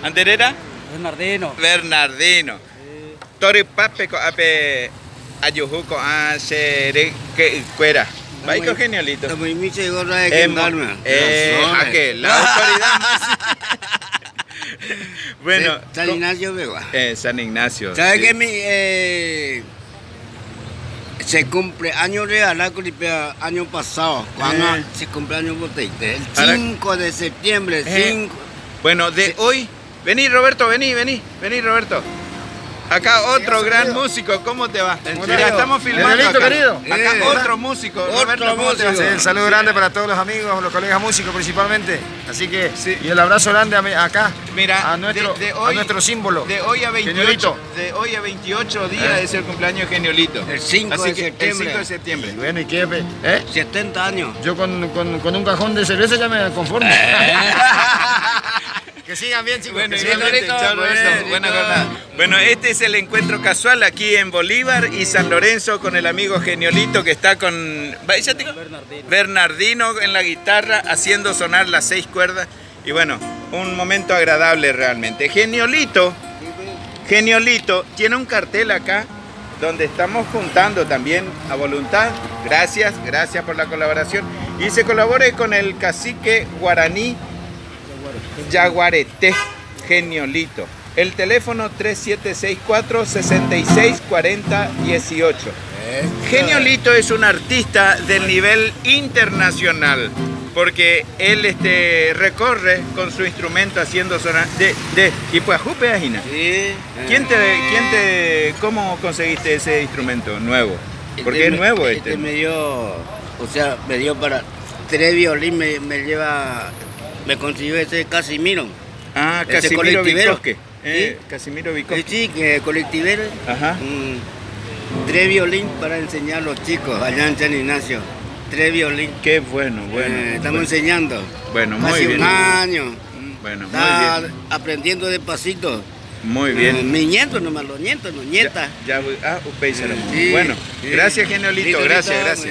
¿Anderera? Bernardino. Bernardino. Tori pape ko ape ayujuco a ser que cuera. Baico genialito. Muy gorra de que jaque, la autoridad más. Bueno, San Ignacio Vega. San Ignacio. ¿Sabes sí. que se cumple año real, año pasado, cuando se cumple año Boteite, el 5 de septiembre, 5. Bueno, hoy, vení Roberto, vení Roberto. Acá otro gran músico, ¿cómo te va? Mira, estamos filmando acá. Querido. Acá otro músico, Roberto, ¿cómo te va? Sí, el saludo grande para todos los amigos, los colegas músicos principalmente. Así que, y el abrazo grande acá, mira, a nuestro símbolo. De hoy a 28 días es el cumpleaños de Geniolito. El 5 de septiembre. El 5 de septiembre. Y bueno, ¿y qué? 70 años. Yo con un cajón de cerveza ya me conformo. Que sigan bien, chicos. Bueno, que sigan igualmente, bien. chao, Roberto. Buena jornada. Bueno, este es el encuentro casual aquí en Bolívar y San Lorenzo con el amigo Geniolito que está con Bernardino en la guitarra haciendo sonar las 6 cuerdas. Y bueno, un momento agradable realmente. Geniolito tiene un cartel acá donde estamos juntando también a voluntad. Gracias por la colaboración. Y se colabore con el cacique guaraní Yaguareté, Geniolito. El teléfono 3764-6640-18. Geniolito es un artista del nivel internacional porque él recorre con su instrumento haciendo sonar y pues jupe ajina. Sí. ¿Cómo conseguiste ese instrumento nuevo? Porque es nuevo este. Me dio para 3 violín, me consiguió ese Casimiro. Ah, ese Casimiro colectivero. Vicosque. ¿Sí? Casimiro Vicosque. Sí, colectivero. Ajá. 3 violín para enseñar a los chicos allá en San Ignacio. 3 violín. Qué bueno. Estamos enseñando. Bueno, muy Casi bien. un año. Bueno, Está muy bien. aprendiendo despacito. Muy bien. Mi nieto nomás, los nietos, nieta. Ya voy. Sí. Sí. Bueno, gracias Geniolito, Listo, gracias.